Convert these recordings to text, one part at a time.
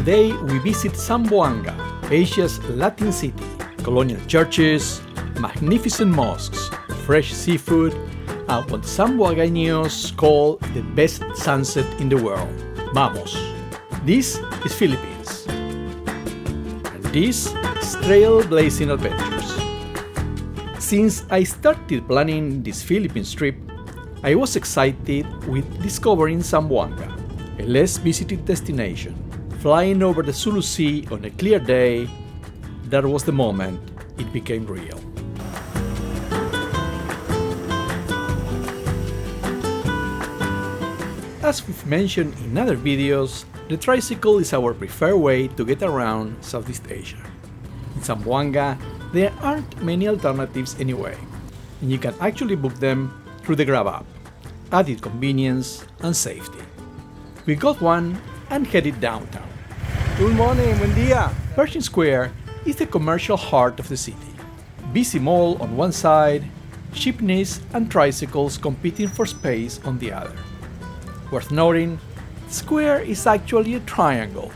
Today we visit Zamboanga, Asia's Latin city. Colonial churches, magnificent mosques, fresh seafood, and what Zamboangueños call the best sunset in the world. Vamos! This is Philippines. And this is Trailblazing Adventures. Since I started planning this Philippines trip, I was excited with discovering Zamboanga, a less visited destination. Flying over the Sulu Sea on a clear day, that was the moment it became real. As we've mentioned in other videos, the tricycle is our preferred way to get around Southeast Asia. In Zamboanga, there aren't many alternatives anyway, and you can actually book them through the Grab app, added convenience and safety. We got one and headed downtown. Good morning, buen día. Pershing Square is the commercial heart of the city. Busy mall on one side, jeepneys and tricycles competing for space on the other. Worth noting, the square is actually a triangle.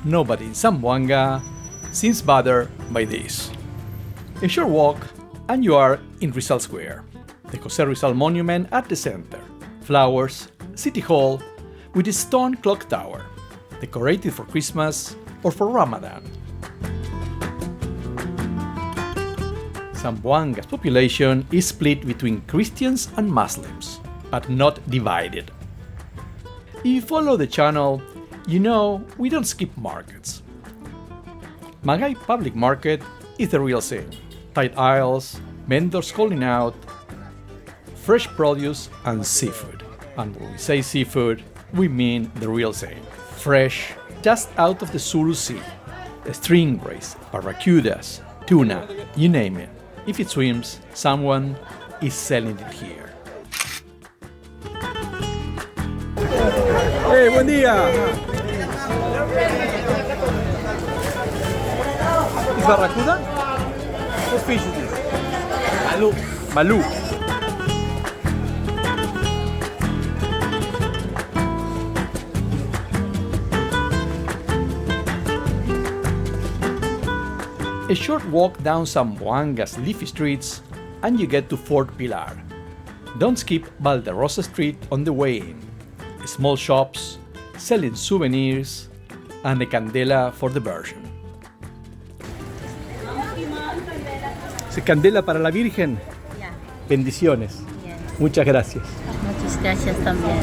Nobody in Zamboanga seems bothered by this. A short walk and you are in Rizal Square, the Jose Rizal monument at the center, flowers, city hall with a stone clock tower, decorated for Christmas or for Ramadan. Zamboanga's population is split between Christians and Muslims, but not divided. If you follow the channel, you know we don't skip markets. Magay Public Market is the real thing. Tight aisles, vendors calling out, fresh produce and seafood. And when we say seafood, we mean the real thing. Fresh, just out of the Sulu Sea. Stingrays, barracudas, tuna, you name it. If it swims, someone is selling it here. Hey, buen día. Is barracuda? What fish is this? Malu. Malu. A short walk down Zamboanga's leafy streets and you get to Fort Pilar. Don't skip Valderosa Street on the way in. Small shops, selling souvenirs, and a candela for the Pershing. ¿Se candela para la Virgen? Ya. Bendiciones. Yes. Muchas gracias. Muchas gracias también.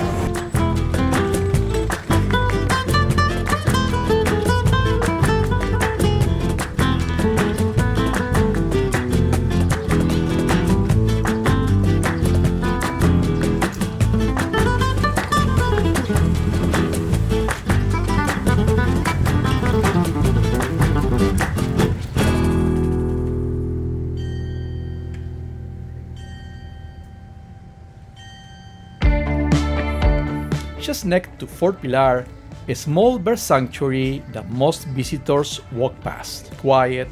Just next to Fort Pilar, a small bird sanctuary that most visitors walk past. Quiet,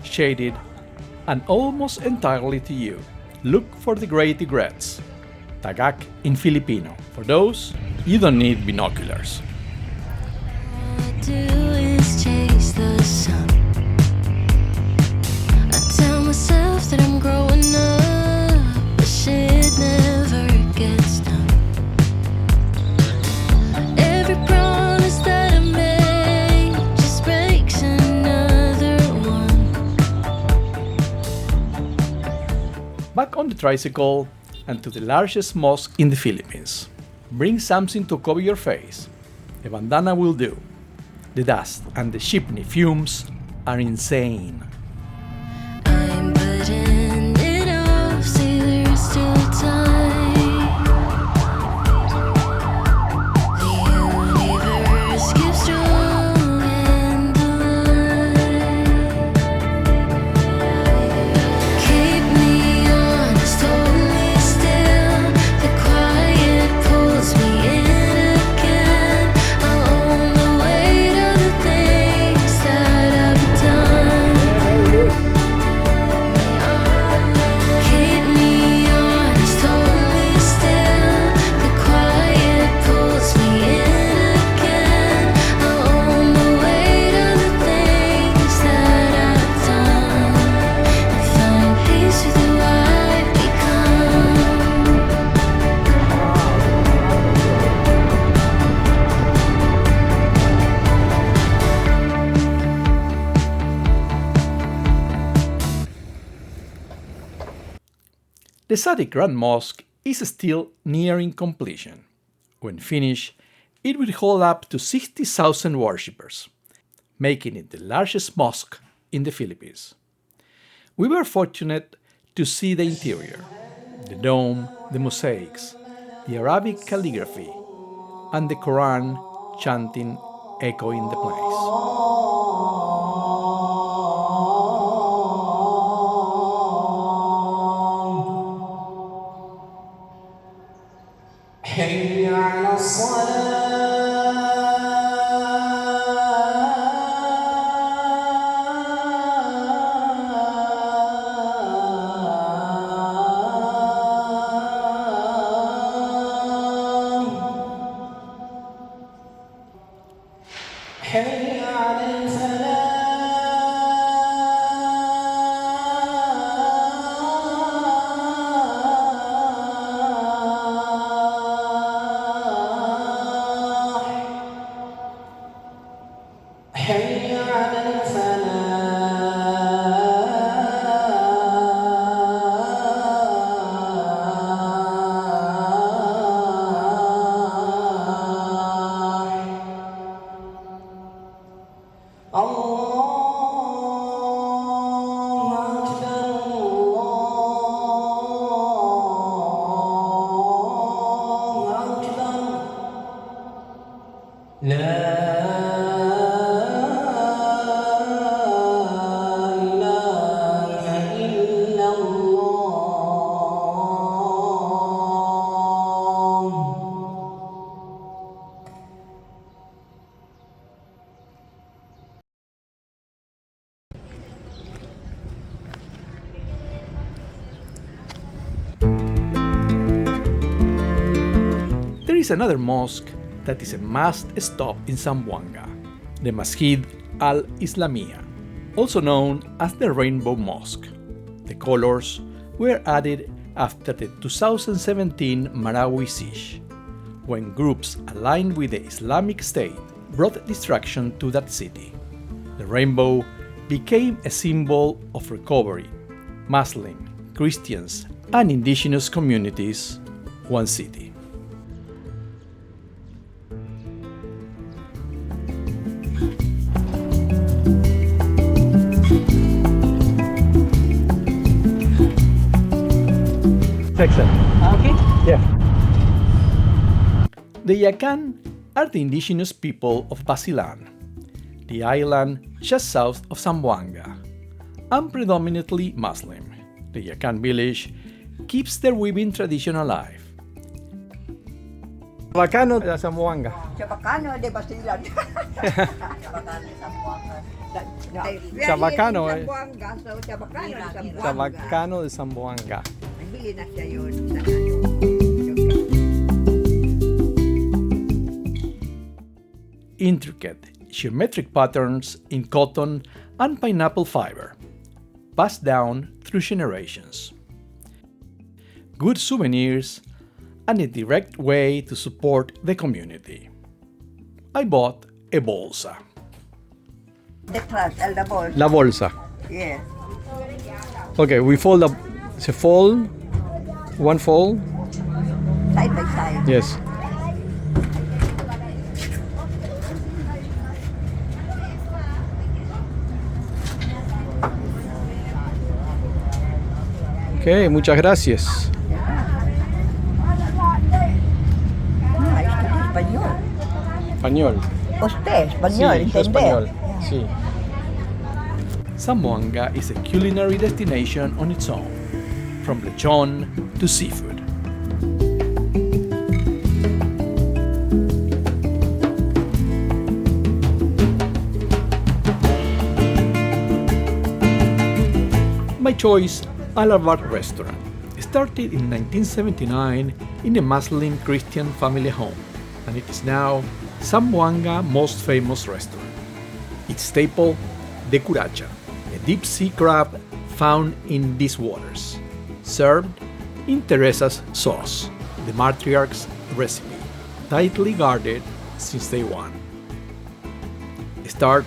shaded, and almost entirely to you. Look for the great egrets, tagak in Filipino. For those, you don't need binoculars. All I do is chase the sun. I tell myself that I'm growing up, but shit never gets done. Every promise that I made just breaks another one. Back on the tricycle and to the largest mosque in the Philippines. Bring something to cover your face. A bandana will do. The dust and the chimney fumes are insane. I'm putting it off, see there's still time. The universe keeps strong and alive. Keep me honest, hold me still. The quiet pulls me in again. I'll own the weight of the things that I've done. The Sadik Grand Mosque is still nearing completion. When finished, it will hold up to 60,000 worshippers, making it the largest mosque in the Philippines. We were fortunate to see the interior, the dome, the mosaics, the Arabic calligraphy, and the Quran chanting echoing the place. There is another mosque that is a must stop in Zamboanga, the Masjid Al-Islamia, also known as the Rainbow Mosque. The colors were added after the 2017 Marawi siege, when groups aligned with the Islamic State brought destruction to that city. The rainbow became a symbol of recovery, Muslim, Christians, and indigenous communities, one city. Okay. Yeah. The Yakan are the indigenous people of Basilan, the island just south of Zamboanga, and predominantly Muslim. The Yakan Village keeps their weaving tradition alive. Chabacano de Zamboanga. Chabacano de Basilan. Chabacano, eh. Chabacano Chabacano de Zamboanga. Nagbili na siya yun sa Intricate, geometric patterns in cotton and pineapple fiber, passed down through generations. Good souvenirs and a direct way to support the community. I bought a bolsa. The trash, the ball. La bolsa. Yes. Okay, we fold up. It's a fold. One fold. Side by side. Yes. Okay, muchas gracias. I study Español. Español. Usted, Español, Sí, entender. español. Sí. Zamboanga is a culinary destination on its own, from lechon to seafood. My choice, Alavar Restaurant, started in 1979 in a Muslim Christian family home, and it is now Zamboanga's most famous restaurant. Its staple, the Curacha, a deep-sea crab found in these waters, served in Teresa's sauce, the matriarch's recipe, tightly guarded since day one. Start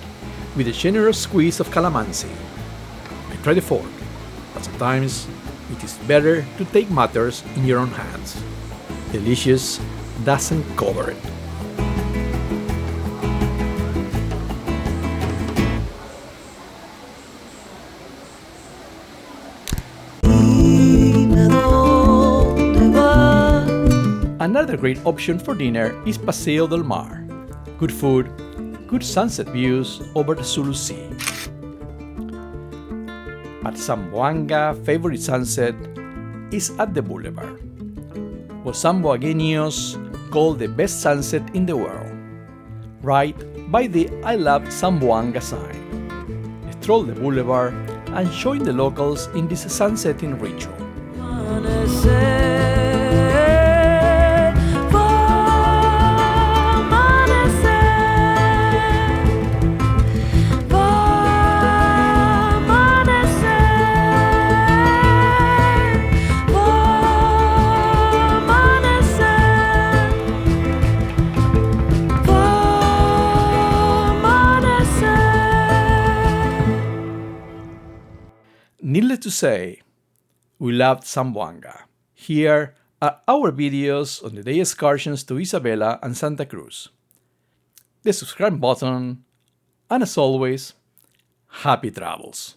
with a generous squeeze of calamansi. I try the fork, but sometimes it is better to take matters in your own hands. Delicious doesn't cover it. Another great option for dinner is Paseo del Mar. Good food, good sunset views over the Sulu Sea. But Zamboanga favorite sunset is at the boulevard, what Zamboangueños call the best sunset in the world, right by the I Love Zamboanga sign. Stroll the boulevard and join the locals in this sunsetting ritual. Needless to say, we loved Zamboanga. Here are our videos on the day excursions to Isabela and Santa Cruz. The subscribe button, and as always, happy travels!